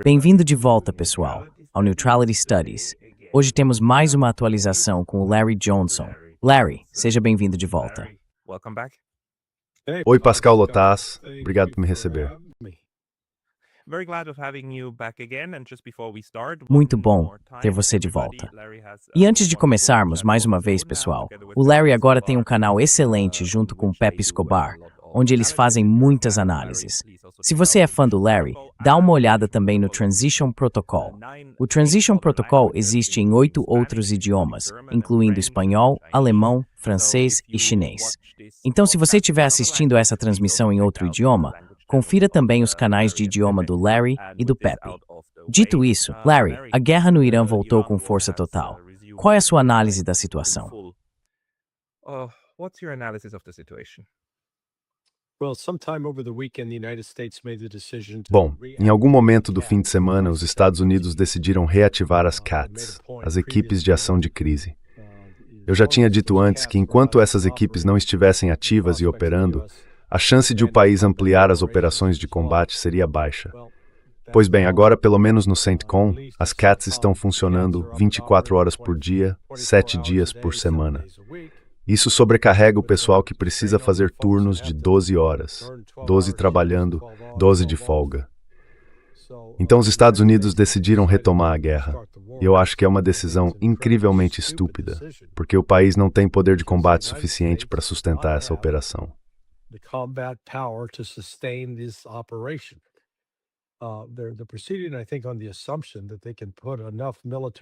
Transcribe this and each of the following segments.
Bem-vindo de volta, pessoal, ao Neutrality Studies. Hoje temos mais uma atualização com o Larry Johnson. Larry, seja bem-vindo de volta. Oi, Pascal Lotas. Obrigado por me receber. Muito bom ter você de volta. E antes de começarmos, mais uma vez, pessoal, o Larry agora tem um canal excelente junto com o Pepe Escobar, onde eles fazem muitas análises. Se você é fã do Larry, dá uma olhada também no Transition Protocol. O Transition Protocol existe em 8 outros idiomas, incluindo espanhol, alemão, francês e chinês. Então, se você estiver assistindo essa transmissão em outro idioma, confira também os canais de idioma do Larry e do Pepe. Dito isso, Larry, a guerra no Irã voltou com força total. Qual é a sua análise da situação? Bom, em algum momento do fim de semana, os Estados Unidos decidiram reativar as CATs, as equipes de ação de crise. Eu já tinha dito antes que enquanto essas equipes não estivessem ativas e operando, a chance de o país ampliar as operações de combate seria baixa. Pois bem, agora, pelo menos no CENTCOM, as CATs estão funcionando 24 horas por dia, 7 dias por semana. Isso sobrecarrega o pessoal que precisa fazer turnos de 12 horas, 12 trabalhando, 12 de folga. Então os Estados Unidos decidiram retomar a guerra. E eu acho que é uma decisão incrivelmente estúpida, porque o país não tem poder de combate suficiente para sustentar essa operação.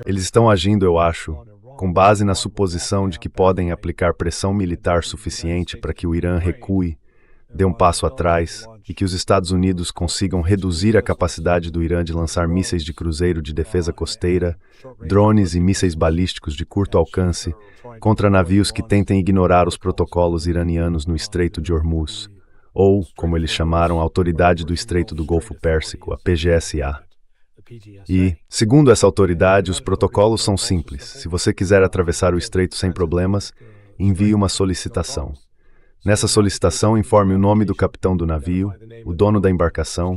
Eles estão agindo, eu acho, com base na suposição de que podem aplicar pressão militar suficiente para que o Irã recue, dê um passo atrás e que os Estados Unidos consigam reduzir a capacidade do Irã de lançar mísseis de cruzeiro de defesa costeira, drones e mísseis balísticos de curto alcance contra navios que tentem ignorar os protocolos iranianos no Estreito de Hormuz, ou, como eles chamaram, a Autoridade do Estreito do Golfo Pérsico, a PGSA. E, segundo essa autoridade, os protocolos são simples. Se você quiser atravessar o estreito sem problemas, envie uma solicitação. Nessa solicitação, informe o nome do capitão do navio, o dono da embarcação,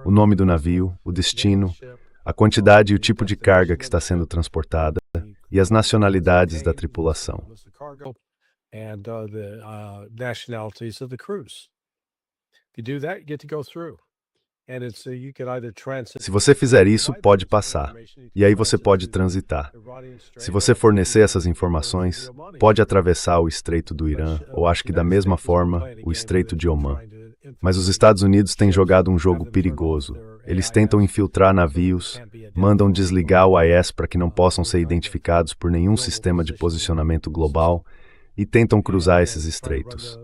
o nome do navio, o destino, a quantidade e o tipo de carga que está sendo transportada e as nacionalidades da tripulação. Se você fizer isso, pode passar. E aí você pode transitar. Se você fornecer essas informações, pode atravessar o Estreito do Irã, ou acho que da mesma forma, o Estreito de Omã. Mas os Estados Unidos têm jogado um jogo perigoso. Eles tentam infiltrar navios, mandam desligar o IS para que não possam ser identificados por nenhum sistema de posicionamento global e tentam cruzar esses estreitos.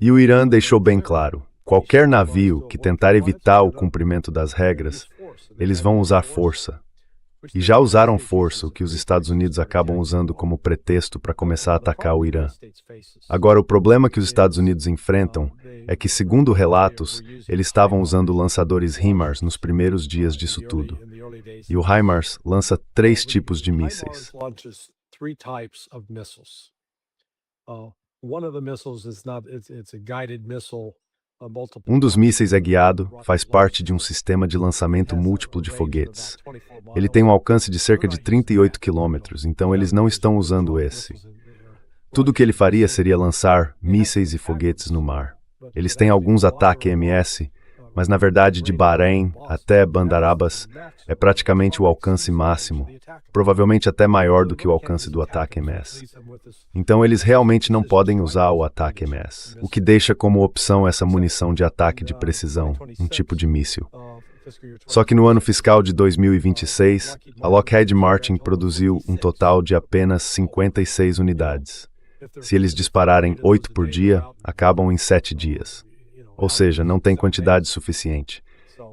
E o Irã deixou bem claro: qualquer navio que tentar evitar o cumprimento das regras, eles vão usar força. E já usaram força, o que os Estados Unidos acabam usando como pretexto para começar a atacar o Irã. Agora, o problema que os Estados Unidos enfrentam é que, segundo relatos, eles estavam usando lançadores HIMARS nos primeiros dias disso tudo. E o HIMARS lança 3 tipos de mísseis. Um dos mísseis é guiado, faz parte de um sistema de lançamento múltiplo de foguetes. Ele tem um alcance de cerca de 38 quilômetros, então eles não estão usando esse. Tudo o que ele faria seria lançar mísseis e foguetes no mar. Eles têm alguns ataques MS, mas na verdade de Bahrein até Bandar Abbas é praticamente o alcance máximo, provavelmente até maior do que o alcance do ataque MS. Então eles realmente não podem usar o ataque MS, o que deixa como opção essa munição de ataque de precisão, um tipo de míssil. Só que no ano fiscal de 2026, a Lockheed Martin produziu um total de apenas 56 unidades. Se eles dispararem 8 por dia, acabam em 7 dias. Ou seja, não tem quantidade suficiente.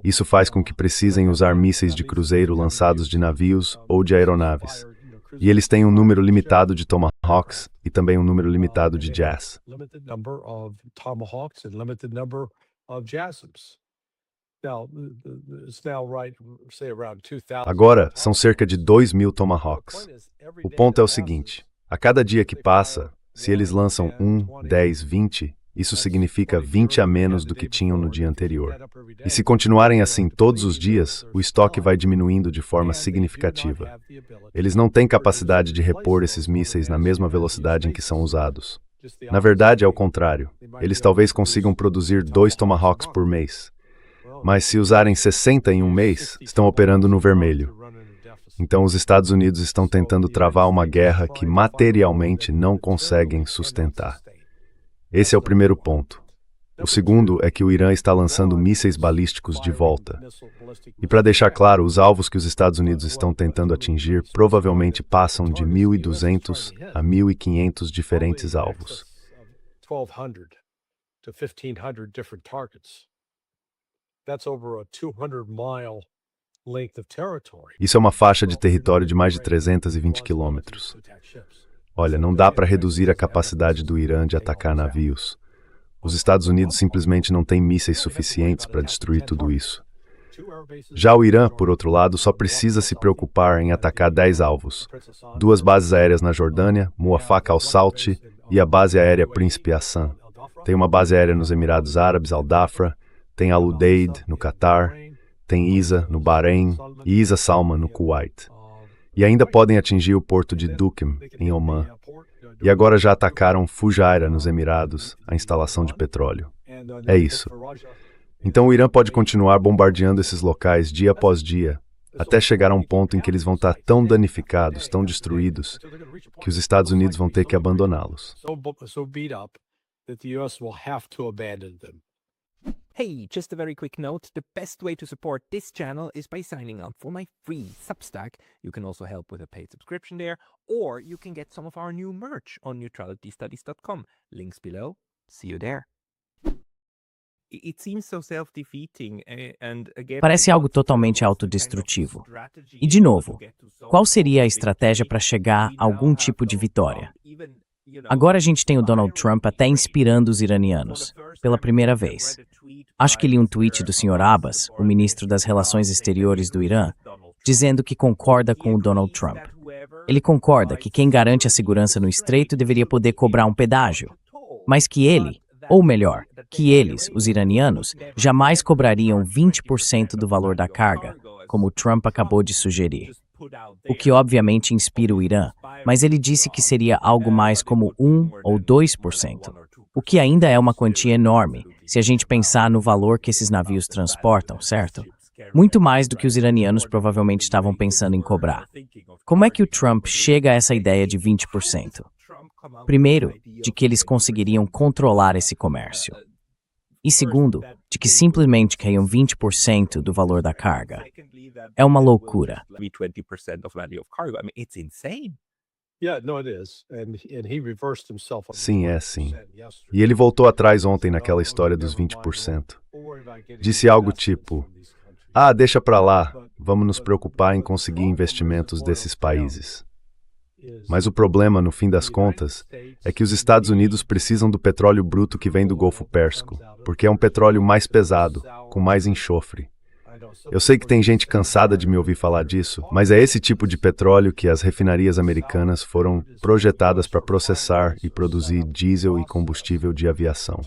Isso faz com que precisem usar mísseis de cruzeiro lançados de navios ou de aeronaves. E eles têm um número limitado de Tomahawks e também um número limitado de Jazz. Agora, são cerca de 2.000 Tomahawks. O ponto é o seguinte: a cada dia que passa, se eles lançam 1, 10, 20, Isso significa 20 a menos do que tinham no dia anterior. E se continuarem assim todos os dias, o estoque vai diminuindo de forma significativa. Eles não têm capacidade de repor esses mísseis na mesma velocidade em que são usados. Na verdade, é o contrário. Eles talvez consigam produzir 2 Tomahawks por mês. Mas se usarem 60 em um mês, estão operando no vermelho. Então os Estados Unidos estão tentando travar uma guerra que materialmente não conseguem sustentar. Esse é o primeiro ponto. O segundo é que o Irã está lançando mísseis balísticos de volta. E para deixar claro, os alvos que os Estados Unidos estão tentando atingir provavelmente passam de 1.200 a 1.500 diferentes alvos. Isso é uma faixa de território de mais de 320 quilômetros. Olha, não dá para reduzir a capacidade do Irã de atacar navios. Os Estados Unidos simplesmente não têm mísseis suficientes para destruir tudo isso. Já o Irã, por outro lado, só precisa se preocupar em atacar 10 alvos. 2 bases aéreas na Jordânia, Muafaqa al-Salti e a base aérea Príncipe Hassan. Tem uma base aérea nos Emirados Árabes, Al-Dhafra, tem Al-Udeid, no Catar, tem Isa, no Bahrein, e Isa Salman, no Kuwait. E ainda podem atingir o porto de Duqm, em Omã. E agora já atacaram Fujairah, nos Emirados, a instalação de petróleo. É isso. Então o Irã pode continuar bombardeando esses locais dia após dia, até chegar a um ponto em que eles vão estar tão danificados, tão destruídos, que os Estados Unidos vão ter que abandoná-los. Hey, just a very quick note, the best way to support this channel is by signing up for my free Substack. You can also help with a paid subscription there, or you can get some of our new merch on neutralitystudies.com. Links below. See you there. It seems so self-defeating and again, Parece algo totalmente autodestrutivo. E de novo, qual seria a estratégia para chegar a algum tipo de vitória? Agora a gente tem o Donald Trump até inspirando os iranianos, pela primeira vez. Acho que li um tweet do Sr. Abbas, o ministro das Relações Exteriores do Irã, dizendo que concorda com o Donald Trump. Ele concorda que quem garante a segurança no estreito deveria poder cobrar um pedágio, mas que ele, ou melhor, que eles, os iranianos, jamais cobrariam 20% do valor da carga, como o Trump acabou de sugerir. O que obviamente inspira o Irã, mas ele disse que seria algo mais como 1 ou 2%, o que ainda é uma quantia enorme, se a gente pensar no valor que esses navios transportam, certo? Muito mais do que os iranianos provavelmente estavam pensando em cobrar. Como é que o Trump chega a essa ideia de 20%? Primeiro, de que eles conseguiriam controlar esse comércio. E segundo, de que simplesmente caiam 20% do valor da carga. É uma loucura. Sim, é sim. E ele voltou atrás ontem naquela história dos 20%. Disse algo tipo, deixa pra lá, vamos nos preocupar em conseguir investimentos desses países. Mas o problema, no fim das contas, é que os Estados Unidos precisam do petróleo bruto que vem do Golfo Pérsico, porque é um petróleo mais pesado, com mais enxofre. Eu sei que tem gente cansada de me ouvir falar disso, mas é esse tipo de petróleo que as refinarias americanas foram projetadas para processar e produzir diesel e combustível de aviação.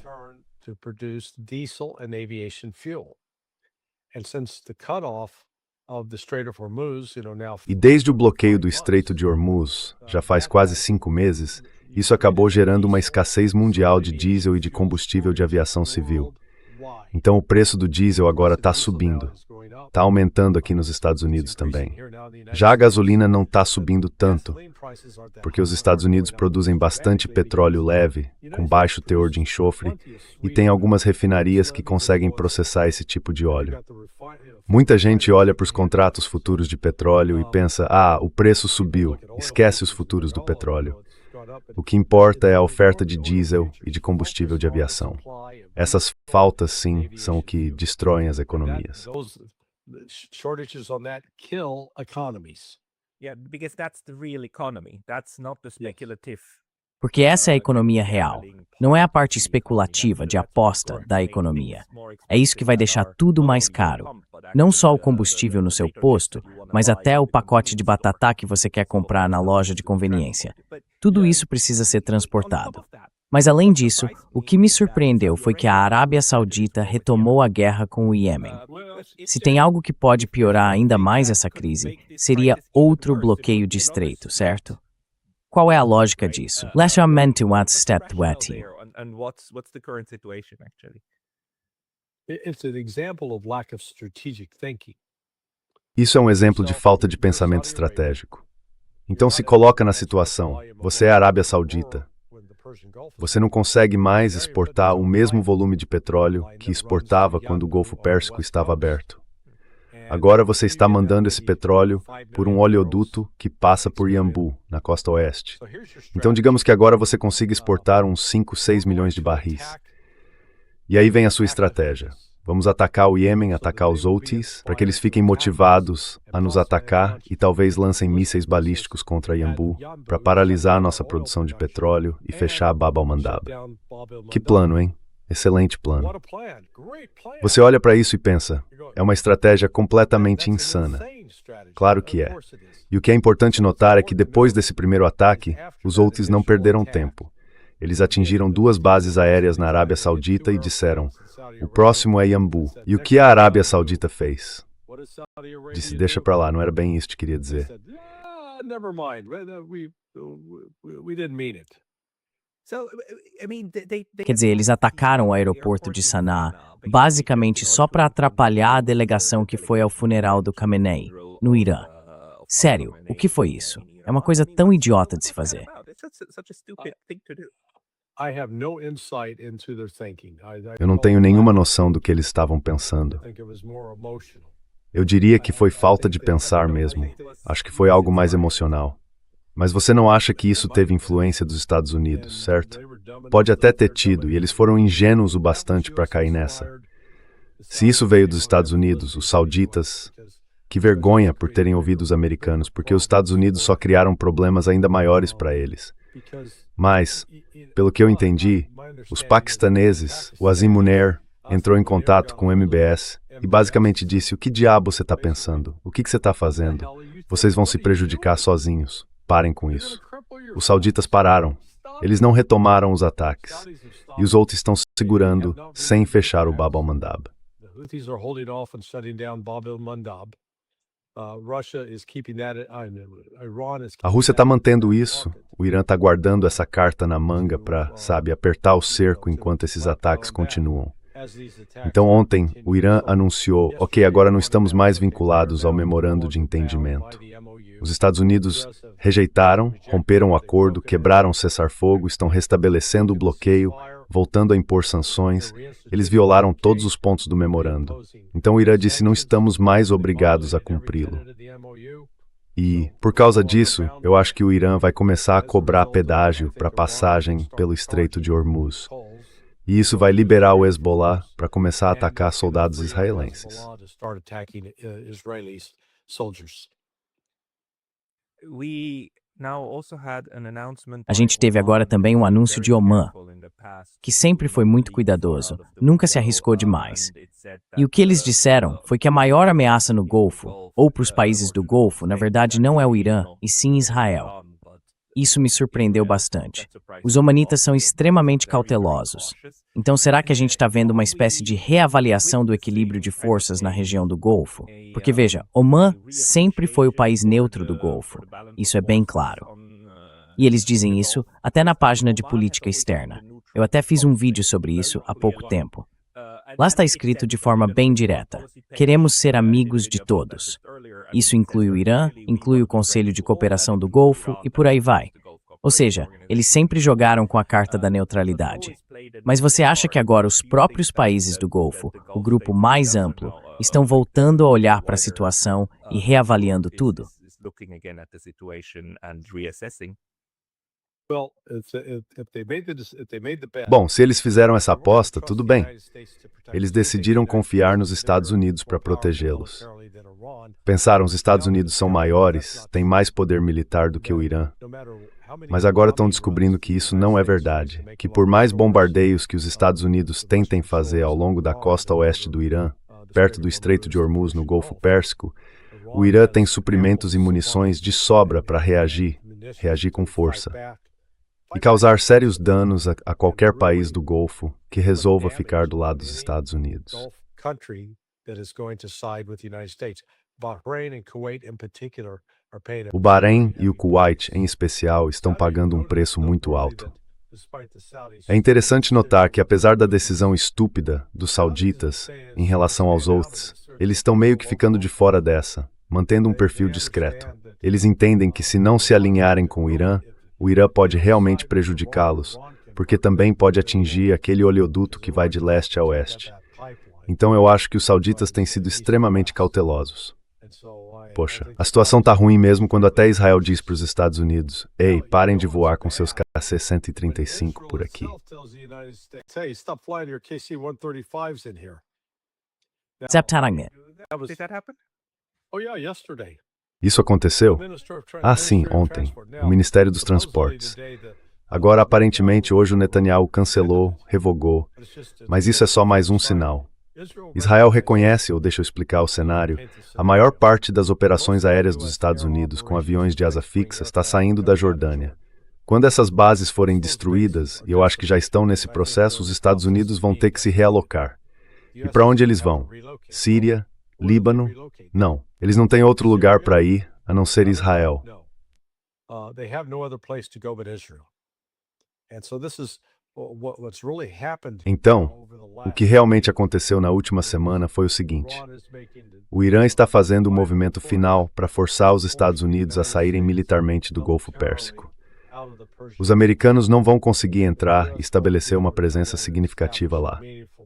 E desde o bloqueio do Estreito de Hormuz, já faz quase 5 meses, isso acabou gerando uma escassez mundial de diesel e de combustível de aviação civil. Então o preço do diesel agora está subindo. Está aumentando aqui nos Estados Unidos também. Já a gasolina não está subindo tanto, porque os Estados Unidos produzem bastante petróleo leve, com baixo teor de enxofre, e tem algumas refinarias que conseguem processar esse tipo de óleo. Muita gente olha para os contratos futuros de petróleo e pensa, o preço subiu, esquece os futuros do petróleo. O que importa é a oferta de diesel e de combustível de aviação. Essas faltas, sim, são o que destroem as economias. Porque essa é a economia real. Não é a parte especulativa de aposta da economia. É isso que vai deixar tudo mais caro. Não só o combustível no seu posto, mas até o pacote de batata que você quer comprar na loja de conveniência. Tudo isso precisa ser transportado. Mas além disso, o que me surpreendeu foi que a Arábia Saudita retomou a guerra com o Iêmen. Se tem algo que pode piorar ainda mais essa crise, seria outro bloqueio de estreito, certo? Qual é a lógica disso? Legalmente, what step weti? And what's the current situation actually? It's an example of lack of strategic thinking. Isso é um exemplo de falta de pensamento estratégico. Então se coloca na situação, você é a Arábia Saudita. Você não consegue mais exportar o mesmo volume de petróleo que exportava quando o Golfo Pérsico estava aberto. Agora você está mandando esse petróleo por um oleoduto que passa por Yanbu, na costa oeste. Então digamos que agora você consiga exportar uns 5, 6 milhões de barris. E aí vem a sua estratégia. Vamos atacar o Iêmen, atacar os Houthis, para que eles fiquem motivados a nos atacar e talvez lancem mísseis balísticos contra Yanbu, para paralisar a nossa produção de petróleo e fechar a Bab al-Mandab. Que plano, hein? Excelente plano. Você olha para isso e pensa, é uma estratégia completamente insana. Claro que é. E o que é importante notar é que depois desse primeiro ataque, os Houthis não perderam tempo. Eles atingiram 2 bases aéreas na Arábia Saudita e disseram, o próximo é Yanbu. E o que a Arábia Saudita fez? Disse, deixa pra lá, não era bem isso que queria dizer. Quer dizer, eles atacaram o aeroporto de Sanaa, basicamente só para atrapalhar a delegação que foi ao funeral do Khamenei, no Irã. Sério, o que foi isso? É uma coisa tão idiota de se fazer. Eu não tenho nenhuma noção do que eles estavam pensando. Eu diria que foi falta de pensar mesmo. Acho que foi algo mais emocional. Mas você não acha que isso teve influência dos Estados Unidos, certo? Pode até ter tido, e eles foram ingênuos o bastante para cair nessa. Se isso veio dos Estados Unidos, os sauditas, que vergonha por terem ouvido os americanos, porque os Estados Unidos só criaram problemas ainda maiores para eles. Mas, pelo que eu entendi, os paquistaneses, o Azim Munir, entrou em contato com o MBS e basicamente disse, o que diabo você está pensando? O que você está fazendo? Vocês vão se prejudicar sozinhos. Parem com isso. Os sauditas pararam. Eles não retomaram os ataques. E os outros estão segurando sem fechar o Bab al-Mandab. A Rússia está mantendo isso. O Irã está guardando essa carta na manga para, apertar o cerco enquanto esses ataques continuam. Então ontem, o Irã anunciou, ok, agora não estamos mais vinculados ao memorando de entendimento. Os Estados Unidos rejeitaram, romperam o acordo, quebraram o cessar-fogo, estão restabelecendo o bloqueio, voltando a impor sanções. Eles violaram todos os pontos do memorando. Então o Irã disse, não estamos mais obrigados a cumpri-lo. E, por causa disso, eu acho que o Irã vai começar a cobrar pedágio para passagem pelo Estreito de Hormuz. E isso vai liberar o Hezbollah para começar a atacar soldados israelenses. A gente teve agora também um anúncio de Oman, que sempre foi muito cuidadoso, nunca se arriscou demais. E o que eles disseram foi que a maior ameaça no Golfo, ou para os países do Golfo, na verdade não é o Irã, e sim Israel. Isso me surpreendeu bastante. Os omanitas são extremamente cautelosos. Então será que a gente está vendo uma espécie de reavaliação do equilíbrio de forças na região do Golfo? Porque veja, Omã sempre foi o país neutro do Golfo. Isso é bem claro. E eles dizem isso até na página de política externa. Eu até fiz um vídeo sobre isso há pouco tempo. Lá está escrito de forma bem direta: queremos ser amigos de todos. Isso inclui o Irã, inclui o Conselho de Cooperação do Golfo e por aí vai. Ou seja, eles sempre jogaram com a carta da neutralidade. Mas você acha que agora os próprios países do Golfo, o grupo mais amplo, estão voltando a olhar para a situação e reavaliando tudo? Bom, se eles fizeram essa aposta, tudo bem. Eles decidiram confiar nos Estados Unidos para protegê-los. Pensaram, os Estados Unidos são maiores, têm mais poder militar do que o Irã. Mas agora estão descobrindo que isso não é verdade, que por mais bombardeios que os Estados Unidos tentem fazer ao longo da costa oeste do Irã, perto do Estreito de Hormuz, no Golfo Pérsico, o Irã tem suprimentos e munições de sobra para reagir com força. e causar sérios danos a qualquer país do Golfo que resolva ficar do lado dos Estados Unidos. O Bahrein e o Kuwait, em especial, estão pagando um preço muito alto. É interessante notar que, apesar da decisão estúpida dos sauditas em relação aos Houthis, eles estão meio que ficando de fora dessa, mantendo um perfil discreto. Eles entendem que, se não se alinharem com o Irã pode realmente prejudicá-los, porque também pode atingir aquele oleoduto que vai de leste a oeste. Então eu acho que os sauditas têm sido extremamente cautelosos. Poxa, a situação tá ruim mesmo quando até Israel diz para os Estados Unidos: ei, parem de voar com seus KC-135 por aqui. Isso aconteceu? Ah, sim, ontem. O Ministério dos Transportes. Agora, aparentemente, hoje o Netanyahu cancelou, revogou, mas isso é só mais um sinal. Israel reconhece, ou deixa eu explicar o cenário, a maior parte das operações aéreas dos Estados Unidos com aviões de asa fixa está saindo da Jordânia. Quando essas bases forem destruídas, e eu acho que já estão nesse processo, os Estados Unidos vão ter que se realocar. E para onde eles vão? Síria? Líbano? Não. Eles não têm outro lugar para ir, a não ser Israel. Então, o que realmente aconteceu na última semana foi o seguinte: o Irã está fazendo o movimento final para forçar os Estados Unidos a saírem militarmente do Golfo Pérsico. Os americanos não vão conseguir entrar e estabelecer uma presença significativa lá.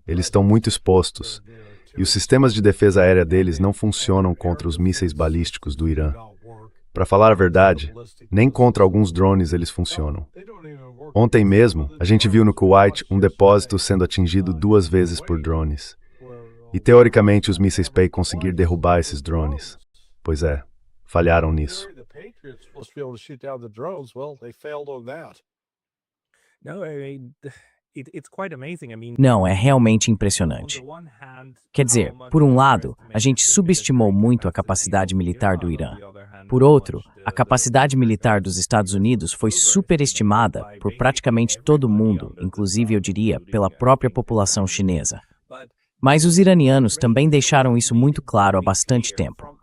Eles estão muito expostos, e os sistemas de defesa aérea deles não funcionam contra os mísseis balísticos do Irã. Para falar a verdade, nem contra alguns drones eles funcionam. Ontem mesmo, a gente viu no Kuwait um depósito sendo atingido 2 vezes por drones. E teoricamente os mísseis PEI conseguir derrubar esses drones. Pois é, falharam nisso. Não, é realmente impressionante. Quer dizer, por um lado, a gente subestimou muito a capacidade militar do Irã. Por outro, a capacidade militar dos Estados Unidos foi superestimada por praticamente todo mundo, inclusive, eu diria, pela própria população chinesa. Mas os iranianos também deixaram isso muito claro há bastante tempo.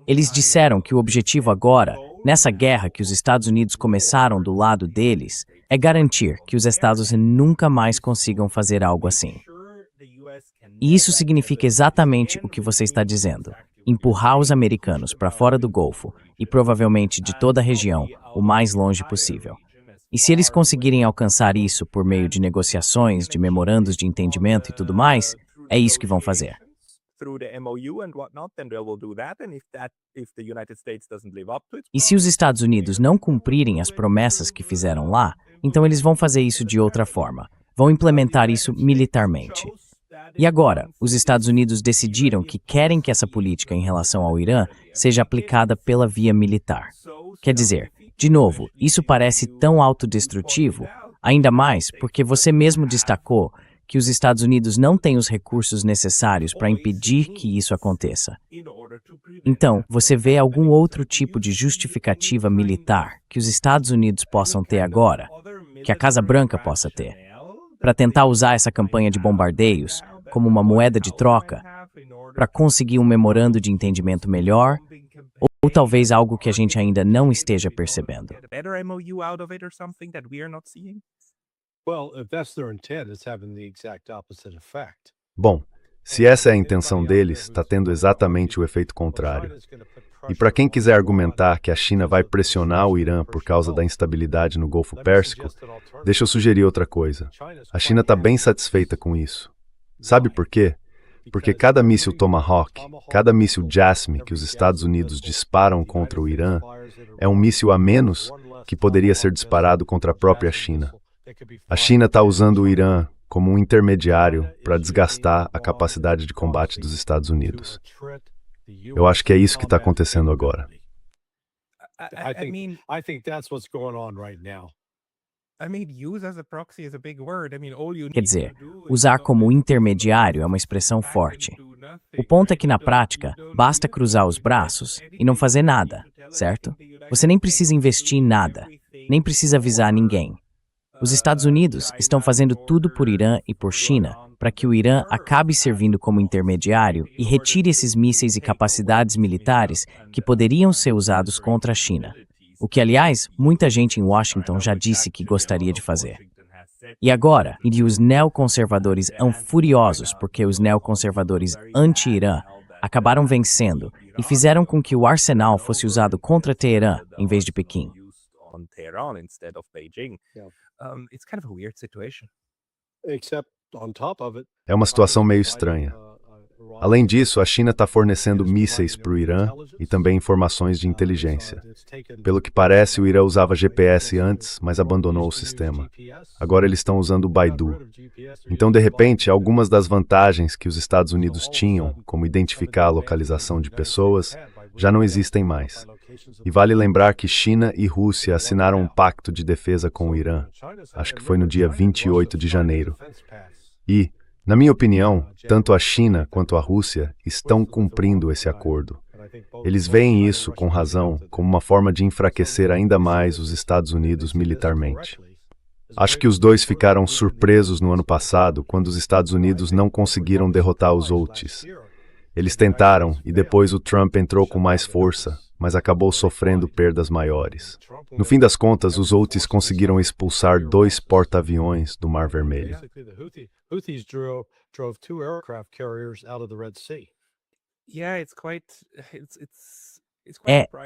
Eles disseram que o objetivo agora, nessa guerra que os Estados Unidos começaram do lado deles, é garantir que os Estados nunca mais consigam fazer algo assim. E isso significa exatamente o que você está dizendo: empurrar os americanos para fora do Golfo e provavelmente de toda a região o mais longe possível. E se eles conseguirem alcançar isso por meio de negociações, de memorandos de entendimento e tudo mais, é isso que vão fazer. E se os Estados Unidos não cumprirem as promessas que fizeram lá, então eles vão fazer isso de outra forma. Vão implementar isso militarmente. E agora, os Estados Unidos decidiram que querem que essa política em relação ao Irã seja aplicada pela via militar. Quer dizer, de novo, isso parece tão autodestrutivo, ainda mais porque você mesmo destacou que os Estados Unidos não têm os recursos necessários para impedir que isso aconteça. Então, você vê algum outro tipo de justificativa militar que os Estados Unidos possam ter agora, que a Casa Branca possa ter, para tentar usar essa campanha de bombardeios como uma moeda de troca, para conseguir um memorando de entendimento melhor, ou talvez algo que a gente ainda não esteja percebendo. Bom, se essa é a intenção deles, está tendo exatamente o efeito contrário. E para quem quiser argumentar que a China vai pressionar o Irã por causa da instabilidade no Golfo Pérsico, deixa eu sugerir outra coisa. A China está bem satisfeita com isso. Sabe por quê? Porque cada míssil Tomahawk, cada míssil JASSM que os Estados Unidos disparam contra o Irã, é um míssil a menos que poderia ser disparado contra a própria China. A China está usando o Irã como um intermediário para desgastar a capacidade de combate dos Estados Unidos. Eu acho que é isso que está acontecendo agora. Quer dizer, usar como intermediário é uma expressão forte. O ponto é que, na prática, basta cruzar os braços e não fazer nada, certo? Você nem precisa investir em nada, nem precisa avisar ninguém. Os Estados Unidos estão fazendo tudo por Irã e por China para que o Irã acabe servindo como intermediário e retire esses mísseis e capacidades militares que poderiam ser usados contra a China. O que, aliás, muita gente em Washington já disse que gostaria de fazer. E agora, os neoconservadores estão furiosos porque os neoconservadores anti-Irã acabaram vencendo e fizeram com que o arsenal fosse usado contra Teherã em vez de Pequim. É uma situação meio estranha. Além disso, a China está fornecendo mísseis para o Irã e também informações de inteligência. Pelo que parece, o Irã usava GPS antes, mas abandonou o sistema. Agora eles estão usando o Baidu. Então, de repente, algumas das vantagens que os Estados Unidos tinham, como identificar a localização de pessoas, já não existem mais. E vale lembrar que China e Rússia assinaram um pacto de defesa com o Irã. Acho que foi no dia 28 de janeiro. E, na minha opinião, tanto a China quanto a Rússia estão cumprindo esse acordo. Eles veem isso, com razão, como uma forma de enfraquecer ainda mais os Estados Unidos militarmente. Acho que os dois ficaram surpresos no ano passado, quando os Estados Unidos não conseguiram derrotar os Houthis. Eles tentaram, e depois o Trump entrou com mais força, mas acabou sofrendo perdas maiores. No fim das contas, os Houthis conseguiram expulsar 2 porta-aviões do Mar Vermelho.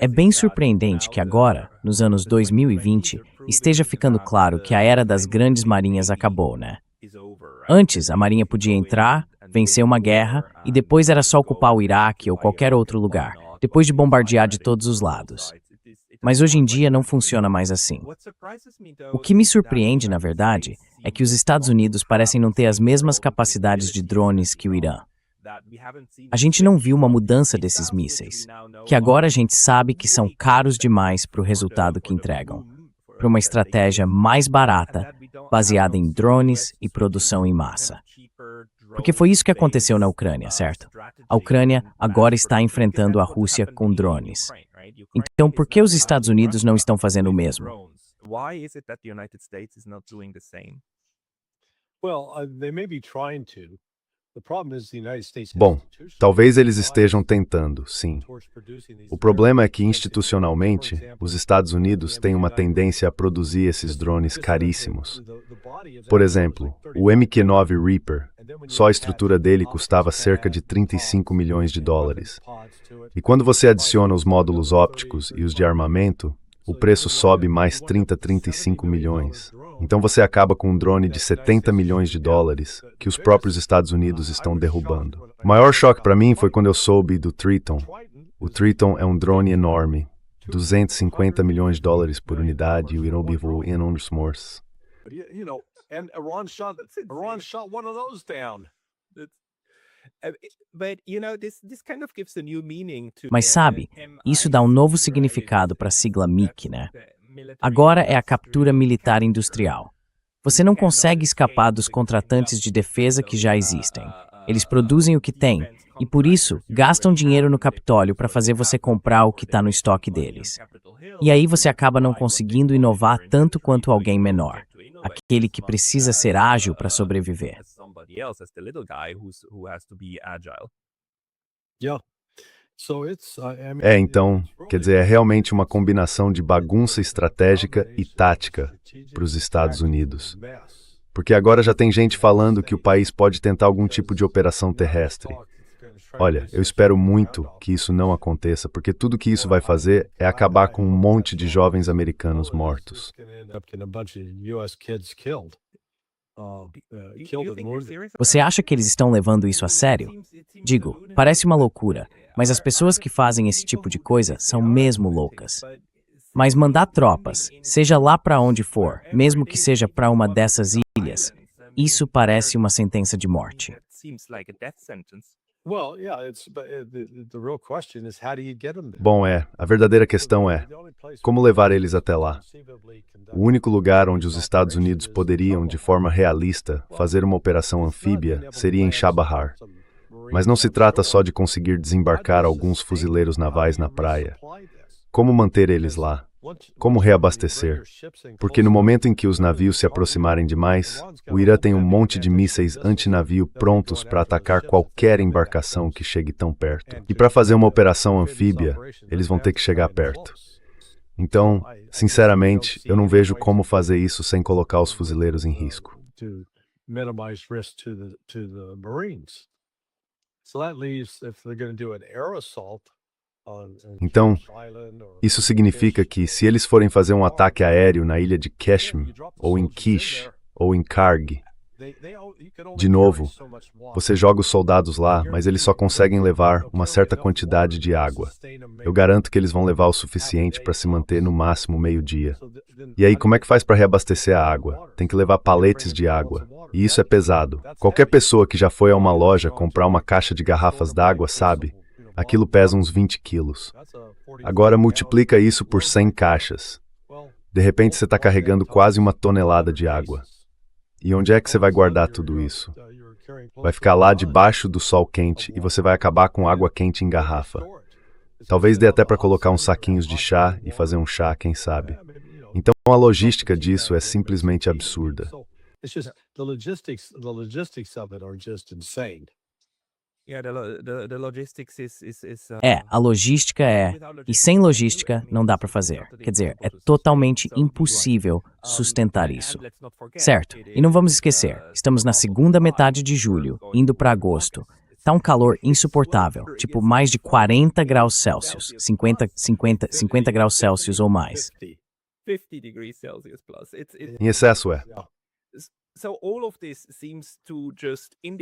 É bem surpreendente que agora, nos anos 2020, esteja ficando claro que a era das grandes marinhas acabou, né? Antes, a marinha podia entrar, vencer uma guerra, e depois era só ocupar o Iraque ou qualquer outro lugar, depois de bombardear de todos os lados. Mas hoje em dia não funciona mais assim. O que me surpreende, na verdade, é que os Estados Unidos parecem não ter as mesmas capacidades de drones que o Irã. A gente não viu uma mudança desses mísseis, que agora a gente sabe que são caros demais para o resultado que entregam, para uma estratégia mais barata, baseada em drones e produção em massa. Porque foi isso que aconteceu na Ucrânia, certo? A Ucrânia agora está enfrentando a Rússia com drones. Então, por que os Estados Unidos não estão fazendo o mesmo? Bom, talvez eles estejam tentando, sim. O problema é que, institucionalmente, os Estados Unidos têm uma tendência a produzir esses drones caríssimos. Por exemplo, o MQ-9 Reaper, só a estrutura dele custava cerca de 35 milhões de dólares. E quando você adiciona os módulos ópticos e os de armamento, o preço sobe mais 35 milhões. Então você acaba com um drone de 70 milhões de dólares que os próprios Estados Unidos estão derrubando. O maior choque para mim foi quando eu soube do Triton. O Triton é um drone enorme, 250 milhões de dólares por unidade, e o Irã voa em enormes morses. Mas sabe, isso dá um novo significado para a sigla MIC, né? Agora é a captura militar industrial. Você não consegue escapar dos contratantes de defesa que já existem. Eles produzem o que têm e, por isso, gastam dinheiro no Capitólio para fazer você comprar o que está no estoque deles. E aí você acaba não conseguindo inovar tanto quanto alguém menor, aquele que precisa ser ágil para sobreviver. Então, quer dizer, é realmente uma combinação de bagunça estratégica e tática para os Estados Unidos. Porque agora já tem gente falando que o país pode tentar algum tipo de operação terrestre. Olha, eu espero muito que isso não aconteça, porque tudo que isso vai fazer é acabar com um monte de jovens americanos mortos. Você acha que eles estão levando isso a sério? Digo, parece uma loucura, mas as pessoas que fazem esse tipo de coisa são mesmo loucas. Mas mandar tropas, seja lá para onde for, mesmo que seja para uma dessas ilhas, isso parece uma sentença de morte. Bom, a verdadeira questão é, como levar eles até lá? O único lugar onde os Estados Unidos poderiam, de forma realista, fazer uma operação anfíbia seria em Chabahar. Mas não se trata só de conseguir desembarcar alguns fuzileiros navais na praia. Como manter eles lá? Como reabastecer? Porque no momento em que os navios se aproximarem demais, o Irã tem um monte de mísseis antinavio prontos para atacar qualquer embarcação que chegue tão perto. E para fazer uma operação anfíbia, eles vão ter que chegar perto. Então, sinceramente, eu não vejo como fazer isso sem colocar os fuzileiros em risco. Então, isso significa que, se eles forem fazer um ataque aéreo na ilha de Qeshm, ou em Kish, ou em Karg, de novo, você joga os soldados lá, mas eles só conseguem levar uma certa quantidade de água. Eu garanto que eles vão levar o suficiente para se manter no máximo meio-dia. E aí, como é que faz para reabastecer a água? Tem que levar paletes de água. E isso é pesado. Qualquer pessoa que já foi a uma loja comprar uma caixa de garrafas d'água sabe, aquilo pesa uns 20 quilos. Agora multiplica isso por 100 caixas. De repente você está carregando quase 1 tonelada de água. E onde é que você vai guardar tudo isso? Vai ficar lá debaixo do sol quente e você vai acabar com água quente em garrafa. Talvez dê até para colocar uns saquinhos de chá e fazer um chá, quem sabe. Então a logística disso é simplesmente absurda. A logística é, e sem logística não dá para fazer. Quer dizer, é totalmente impossível sustentar isso. Certo, e não vamos esquecer, estamos na segunda metade de julho, indo para agosto. Tá um calor insuportável, tipo mais de 40 graus Celsius, 50 graus Celsius ou mais. Em excesso é.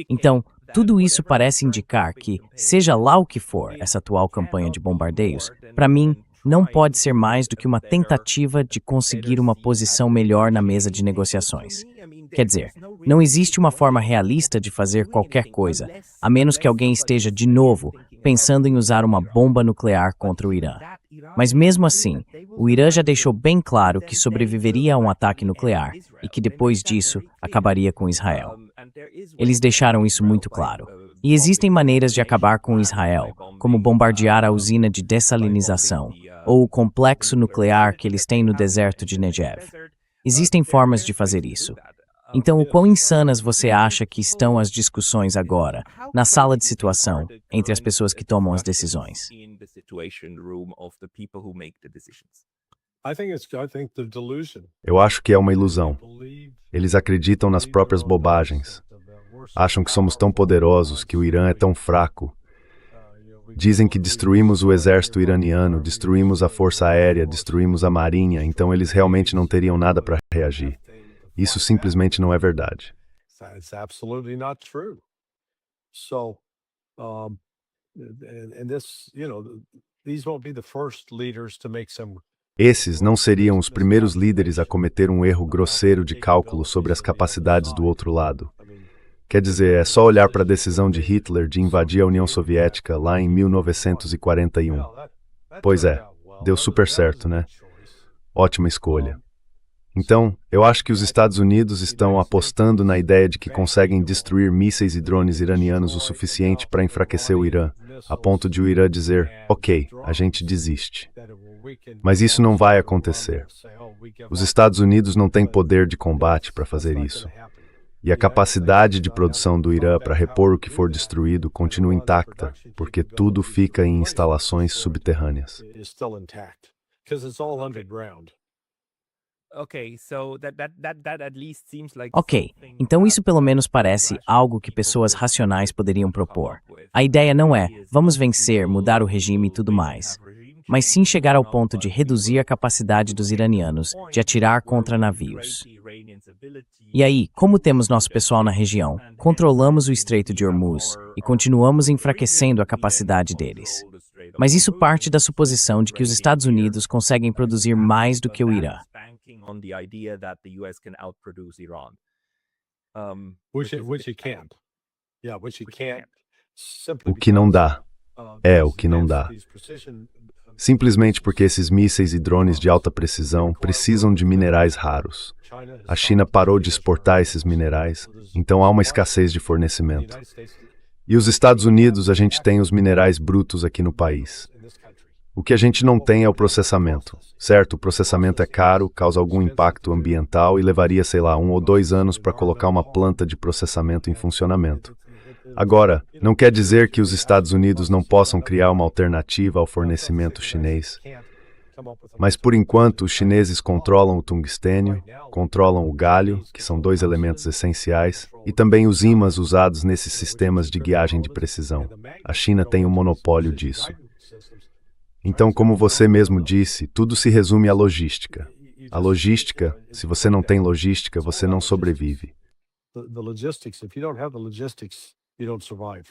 Então, tudo isso parece indicar que, seja lá o que for essa atual campanha de bombardeios, para mim, não pode ser mais do que uma tentativa de conseguir uma posição melhor na mesa de negociações. Quer dizer, não existe uma forma realista de fazer qualquer coisa, a menos que alguém esteja, de novo, pensando em usar uma bomba nuclear contra o Irã. Mas mesmo assim, o Irã já deixou bem claro que sobreviveria a um ataque nuclear e que depois disso acabaria com Israel. Eles deixaram isso muito claro. E existem maneiras de acabar com Israel, como bombardear a usina de dessalinização ou o complexo nuclear que eles têm no deserto de Negev. Existem formas de fazer isso. Então, o quão insanas você acha que estão as discussões agora, na sala de situação, entre as pessoas que tomam as decisões? Eu acho que é uma ilusão. Eles acreditam nas próprias bobagens. Acham que somos tão poderosos, que o Irã é tão fraco. Dizem que destruímos o exército iraniano, destruímos a força aérea, destruímos a marinha, então eles realmente não teriam nada para reagir. Isso simplesmente não é verdade. Esses não seriam os primeiros líderes a cometer um erro grosseiro de cálculo sobre as capacidades do outro lado. Quer dizer, é só olhar para a decisão de Hitler de invadir a União Soviética lá em 1941. Pois é, deu super certo, né? Ótima escolha. Então, eu acho que os Estados Unidos estão apostando na ideia de que conseguem destruir mísseis e drones iranianos o suficiente para enfraquecer o Irã, a ponto de o Irã dizer, ok, a gente desiste. Mas isso não vai acontecer. Os Estados Unidos não têm poder de combate para fazer isso. E a capacidade de produção do Irã para repor o que for destruído continua intacta, porque tudo fica em instalações subterrâneas. Ok, então isso pelo menos parece algo que pessoas racionais poderiam propor. A ideia não é, vamos vencer, mudar o regime e tudo mais, mas sim chegar ao ponto de reduzir a capacidade dos iranianos de atirar contra navios. E aí, como temos nosso pessoal na região, controlamos o Estreito de Hormuz e continuamos enfraquecendo a capacidade deles. Mas isso parte da suposição de que os Estados Unidos conseguem produzir mais do que o Irã. O que não dá. É o que não dá. Simplesmente porque esses mísseis e drones de alta precisão precisam de minerais raros. A China parou de exportar esses minerais, então há uma escassez de fornecimento. E os Estados Unidos, a gente tem os minerais brutos aqui no país. O que a gente não tem é o processamento, certo? O processamento é caro, causa algum impacto ambiental e levaria, sei lá, 1 ou 2 anos para colocar uma planta de processamento em funcionamento. Agora, não quer dizer que os Estados Unidos não possam criar uma alternativa ao fornecimento chinês. Mas, por enquanto, os chineses controlam o tungstênio, controlam o galho, que são 2 elementos essenciais, e também os ímãs usados nesses sistemas de guiagem de precisão. A China tem o monopólio disso. Então, como você mesmo disse, tudo se resume à logística. A logística, se você não tem logística, você não sobrevive. The logistics, if you don't have the logistics, you don't survive.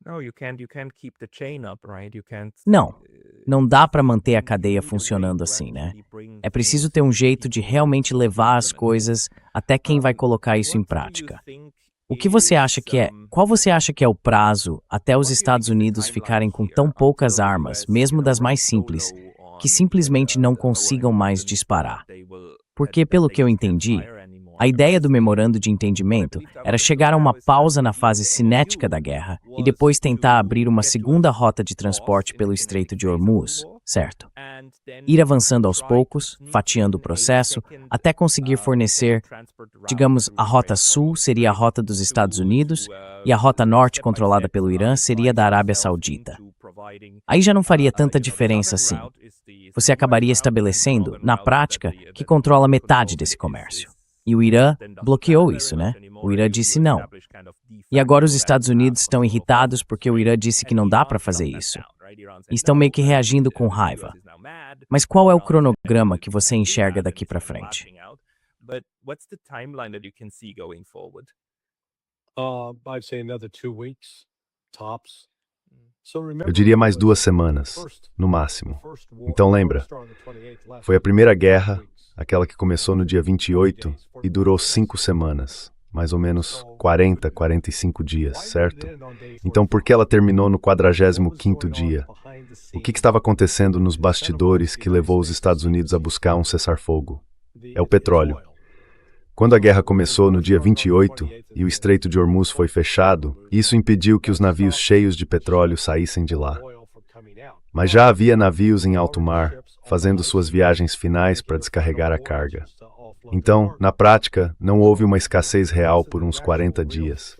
No, you can't keep the chain up, right? You can't. Não dá para manter a cadeia funcionando assim, né? É preciso ter um jeito de realmente levar as coisas até quem vai colocar isso em prática. Qual você acha que é o prazo até os Estados Unidos ficarem com tão poucas armas, mesmo das mais simples, que simplesmente não consigam mais disparar? Porque, pelo que eu entendi, a ideia do memorando de entendimento era chegar a uma pausa na fase cinética da guerra e depois tentar abrir uma segunda rota de transporte pelo Estreito de Hormuz, certo? Ir avançando aos poucos, fatiando o processo, até conseguir fornecer, digamos, a rota sul seria a rota dos Estados Unidos e a rota norte controlada pelo Irã seria da Arábia Saudita. Aí já não faria tanta diferença assim. Você acabaria estabelecendo, na prática, que controla metade desse comércio. E o Irã bloqueou isso, né? O Irã disse não. E agora os Estados Unidos estão irritados porque o Irã disse que não dá para fazer isso. E estão meio que reagindo com raiva. Mas qual é o cronograma que você enxerga daqui para frente? I'd say another 2 weeks, tops. Eu diria mais 2 semanas, no máximo. Então lembra, foi a primeira guerra, aquela que começou no dia 28 e durou 5 semanas, mais ou menos 40, 45 dias, certo? Então por que ela terminou no 45º dia? O que estava acontecendo nos bastidores que levou os Estados Unidos a buscar um cessar-fogo? É o petróleo. Quando a guerra começou no dia 28 e o Estreito de Hormuz foi fechado, isso impediu que os navios cheios de petróleo saíssem de lá. Mas já havia navios em alto mar, fazendo suas viagens finais para descarregar a carga. Então, na prática, não houve uma escassez real por uns 40 dias.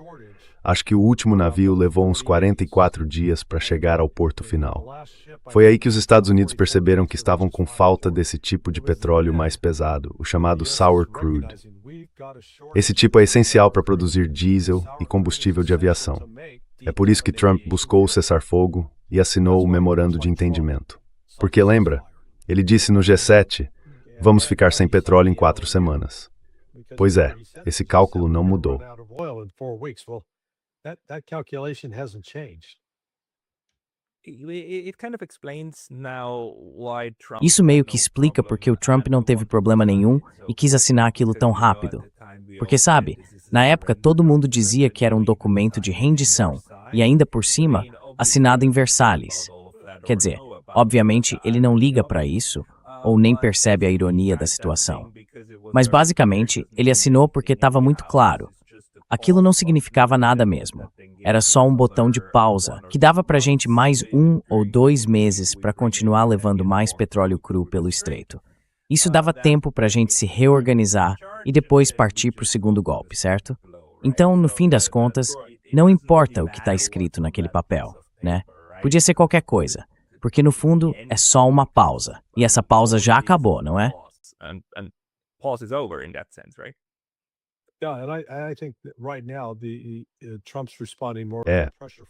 Acho que o último navio levou uns 44 dias para chegar ao porto final. Foi aí que os Estados Unidos perceberam que estavam com falta desse tipo de petróleo mais pesado, o chamado sour crude. Esse tipo é essencial para produzir diesel e combustível de aviação. É por isso que Trump buscou o cessar-fogo e assinou o memorando de entendimento. Porque lembra, ele disse no G7, vamos ficar sem petróleo em 4 semanas. Pois é, esse cálculo não mudou. That calculation hasn't changed. Isso meio que explica porque o Trump não teve problema nenhum e quis assinar aquilo tão rápido. Porque, sabe, na época todo mundo dizia que era um documento de rendição e ainda por cima, assinado em Versalhes. Quer dizer, obviamente ele não liga para isso ou nem percebe a ironia da situação. Mas basicamente, ele assinou porque estava muito claro. Aquilo não significava nada mesmo. Era só um botão de pausa, que dava pra gente mais 1 ou 2 meses para continuar levando mais petróleo cru pelo estreito. Isso dava tempo pra gente se reorganizar e depois partir pro segundo golpe, certo? Então, no fim das contas, não importa o que está escrito naquele papel, né? Podia ser qualquer coisa, porque no fundo é só uma pausa. E essa pausa já acabou, não é?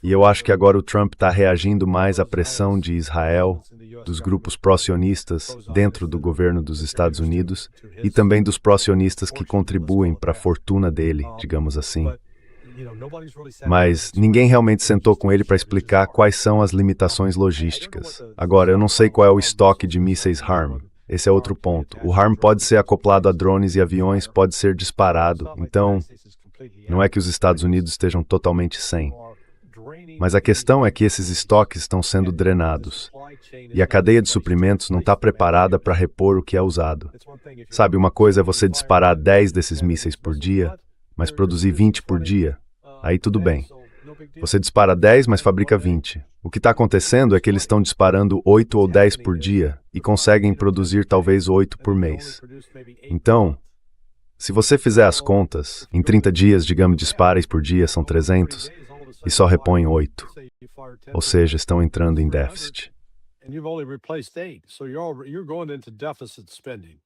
E eu acho que agora o Trump está reagindo mais à pressão de Israel, dos grupos pró-sionistas dentro do governo dos Estados Unidos e também dos pró-sionistas que contribuem para a fortuna dele, digamos assim. Mas ninguém realmente sentou com ele para explicar quais são as limitações logísticas. Agora, eu não sei qual é o estoque de mísseis HARM. Esse é outro ponto. O HARM pode ser acoplado a drones e aviões, pode ser disparado. Então, não é que os Estados Unidos estejam totalmente sem. Mas a questão é que esses estoques estão sendo drenados. E a cadeia de suprimentos não está preparada para repor o que é usado. Sabe, uma coisa é você disparar 10 desses mísseis por dia, mas produzir 20 por dia. Aí tudo bem. Você dispara 10, mas fabrica 20. O que está acontecendo é que eles estão disparando 8 ou 10 por dia e conseguem produzir talvez 8 por mês. Então, se você fizer as contas, em 30 dias, digamos, dispares por dia são 300 e só repõem 8. Ou seja, estão entrando em déficit. And you've only replaced 8, so you're going into deficit spending.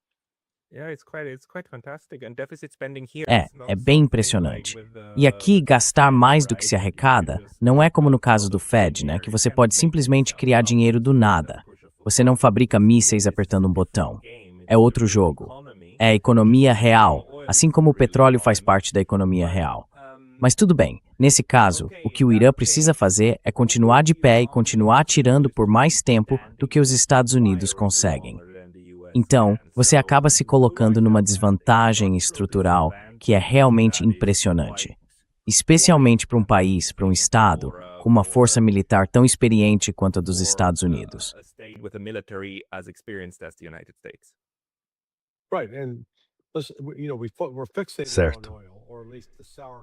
É bem impressionante. E aqui, gastar mais do que se arrecada não é como no caso do Fed, né? Que você pode simplesmente criar dinheiro do nada. Você não fabrica mísseis apertando um botão. É outro jogo. É a economia real, assim como o petróleo faz parte da economia real. Mas tudo bem, nesse caso, o que o Irã precisa fazer é continuar de pé e continuar atirando por mais tempo do que os Estados Unidos conseguem. Então, você acaba se colocando numa desvantagem estrutural que é realmente impressionante. Especialmente para um país, para um Estado, com uma força militar tão experiente quanto a dos Estados Unidos. Certo.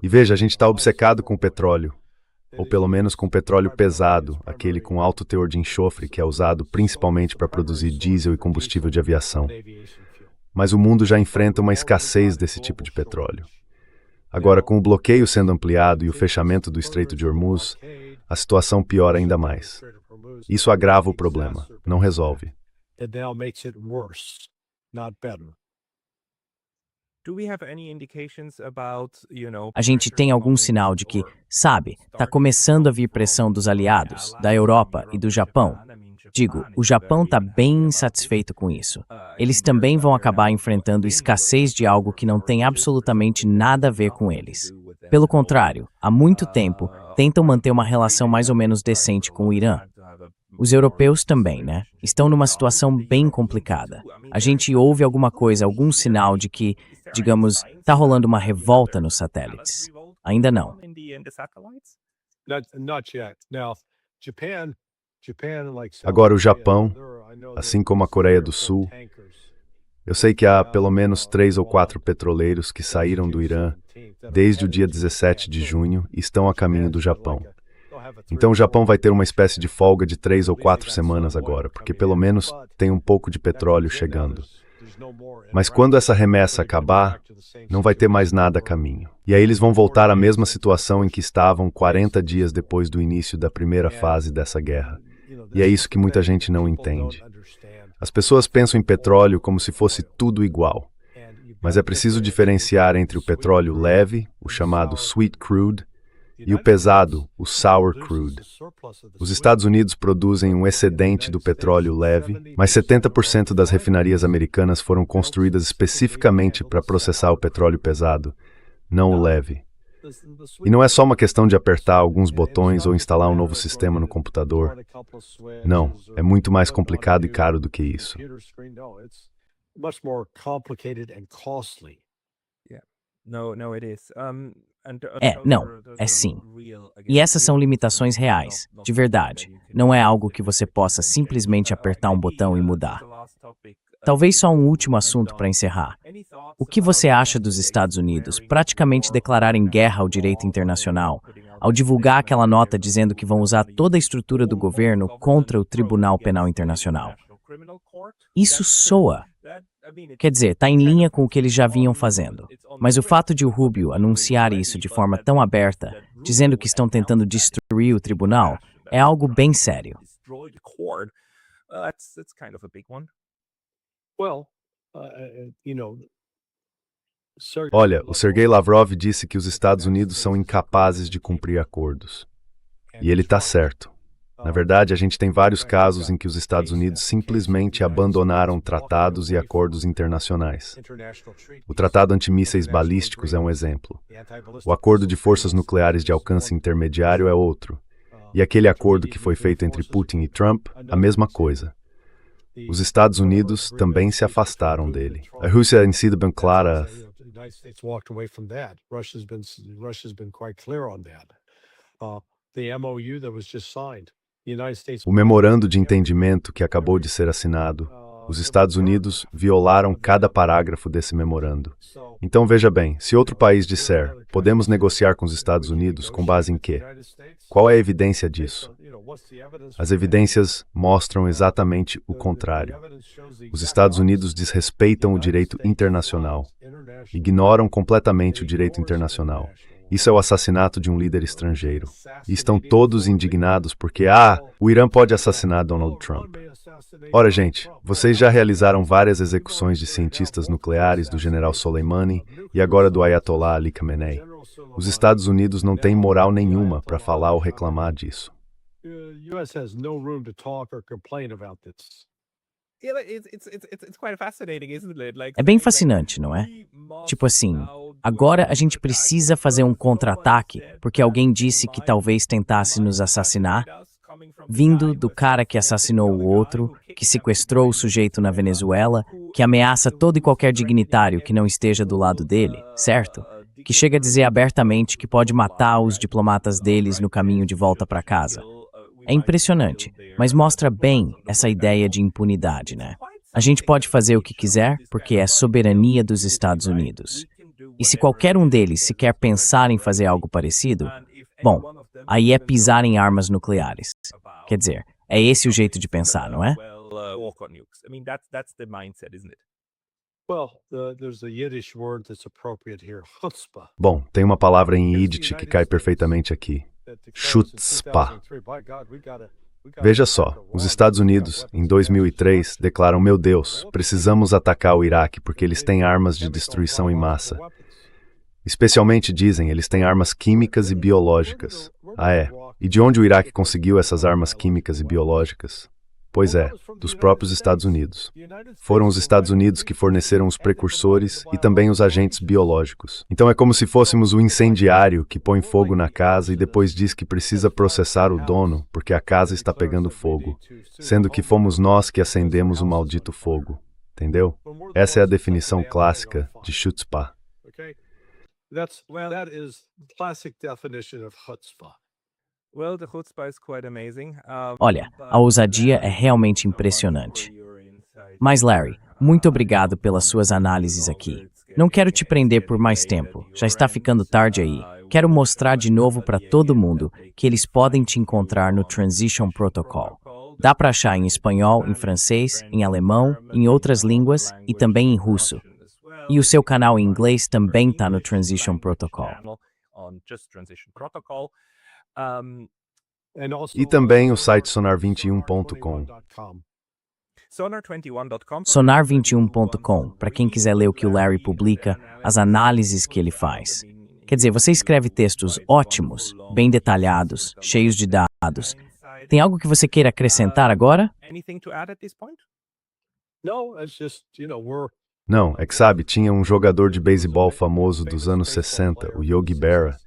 E veja, a gente está obcecado com o petróleo, ou pelo menos com petróleo pesado, aquele com alto teor de enxofre que é usado principalmente para produzir diesel e combustível de aviação. Mas o mundo já enfrenta uma escassez desse tipo de petróleo. Agora, com o bloqueio sendo ampliado e o fechamento do Estreito de Hormuz, a situação piora ainda mais. Isso agrava o problema, não resolve. A gente tem algum sinal de que, sabe, está começando a vir pressão dos aliados, da Europa e do Japão. Digo, o Japão está bem insatisfeito com isso. Eles também vão acabar enfrentando escassez de algo que não tem absolutamente nada a ver com eles. Pelo contrário, há muito tempo, tentam manter uma relação mais ou menos decente com o Irã. Os europeus também, né? Estão numa situação bem complicada. A gente ouve alguma coisa, algum sinal de que, digamos, está rolando uma revolta nos satélites. Ainda não. Agora, o Japão, assim como a Coreia do Sul, eu sei que há pelo menos 3 ou 4 petroleiros que saíram do Irã desde o dia 17 de junho e estão a caminho do Japão. Então o Japão vai ter uma espécie de folga de 3 ou 4 semanas agora, porque pelo menos tem um pouco de petróleo chegando. Mas quando essa remessa acabar, não vai ter mais nada a caminho. E aí eles vão voltar à mesma situação em que estavam 40 dias depois do início da primeira fase dessa guerra. E é isso que muita gente não entende. As pessoas pensam em petróleo como se fosse tudo igual. Mas é preciso diferenciar entre o petróleo leve, o chamado sweet crude, e o pesado, o sour crude. Os Estados Unidos produzem um excedente do petróleo leve, mas 70% das refinarias americanas foram construídas especificamente para processar o petróleo pesado, não o leve. E não é só uma questão de apertar alguns botões ou instalar um novo sistema no computador. Não, é muito mais complicado e caro do que isso. É sim. E essas são limitações reais, de verdade. Não é algo que você possa simplesmente apertar um botão e mudar. Talvez só um último assunto para encerrar. O que você acha dos Estados Unidos praticamente declararem guerra ao direito internacional, ao divulgar aquela nota dizendo que vão usar toda a estrutura do governo contra o Tribunal Penal Internacional? Isso soa. Quer dizer, está em linha com o que eles já vinham fazendo. Mas o fato de o Rubio anunciar isso de forma tão aberta, dizendo que estão tentando destruir o tribunal, é algo bem sério. Olha, o Sergei Lavrov disse que os Estados Unidos são incapazes de cumprir acordos. E ele está certo. Na verdade, a gente tem vários casos em que os Estados Unidos simplesmente abandonaram tratados e acordos internacionais. O Tratado Antimísseis Balísticos é um exemplo. O Acordo de Forças Nucleares de Alcance Intermediário é outro. E aquele acordo que foi feito entre Putin e Trump, a mesma coisa. Os Estados Unidos também se afastaram dele. A Rússia tem sido bem clara. O memorando de entendimento que acabou de ser assinado Os Estados Unidos violaram cada parágrafo desse memorando. Então veja bem, se outro país disser, podemos negociar com os Estados Unidos com base em quê? Qual é a evidência disso? As evidências mostram exatamente o contrário. Os Estados Unidos desrespeitam o direito internacional, ignoram completamente o direito internacional. Isso é o assassinato de um líder estrangeiro. E estão todos indignados porque, o Irã pode assassinar Donald Trump. Ora, gente, vocês já realizaram várias execuções de cientistas nucleares do general Soleimani e agora do Ayatollah Ali Khamenei. Os Estados Unidos não têm moral nenhuma para falar ou reclamar disso. É bem fascinante, não é? Tipo assim, agora a gente precisa fazer um contra-ataque porque alguém disse que talvez tentasse nos assassinar, vindo do cara que assassinou o outro, que sequestrou o sujeito na Venezuela, que ameaça todo e qualquer dignitário que não esteja do lado dele, certo? Que chega a dizer abertamente que pode matar os diplomatas deles no caminho de volta para casa. É impressionante, mas mostra bem essa ideia de impunidade, né? A gente pode fazer o que quiser porque é soberania dos Estados Unidos. E se qualquer um deles sequer pensar em fazer algo parecido, bom, aí é pisar em armas nucleares. Quer dizer, é esse o jeito de pensar, não é? Bom, tem uma palavra em Yiddish que cai perfeitamente aqui. Chutzpah. Veja só, os Estados Unidos, em 2003, declaram: meu Deus, precisamos atacar o Iraque porque eles têm armas de destruição em massa. Especialmente, dizem, eles têm armas químicas e biológicas. E de onde o Iraque conseguiu essas armas químicas e biológicas? Pois é, dos próprios Estados Unidos. Foram os Estados Unidos que forneceram os precursores e também os agentes biológicos. Então é como se fôssemos o incendiário que põe fogo na casa e depois diz que precisa processar o dono porque a casa está pegando fogo, sendo que fomos nós que acendemos o maldito fogo. Entendeu? Essa é a definição clássica de chutzpah. That is classic definition of chutzpah. Olha, a ousadia é realmente impressionante. Mas, Larry, muito obrigado pelas suas análises aqui. Não quero te prender por mais tempo, já está ficando tarde aí. Quero mostrar de novo para todo mundo que eles podem te encontrar no Transition Protocol. Dá para achar em espanhol, em francês, em alemão, em outras línguas e também em russo. E o seu canal em inglês também está no Transition Protocol. E também o site sonar21.com. Sonar21.com, para quem quiser ler o que o Larry publica, as análises que ele faz. Quer dizer, você escreve textos ótimos, bem detalhados, cheios de dados. Tem algo que você queira acrescentar agora? Não, é que sabe, tinha um jogador de beisebol famoso dos anos 60, o Yogi Berra,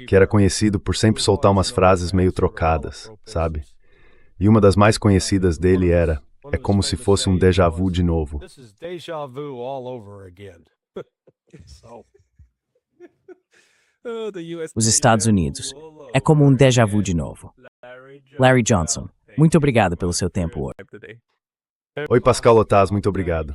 que era conhecido por sempre soltar umas frases meio trocadas, sabe? E uma das mais conhecidas dele era: é como se fosse um déjà vu de novo. Os Estados Unidos. É como um déjà vu de novo. Larry Johnson, muito obrigado pelo seu tempo hoje. Oi, Pascal Otaz, muito obrigado.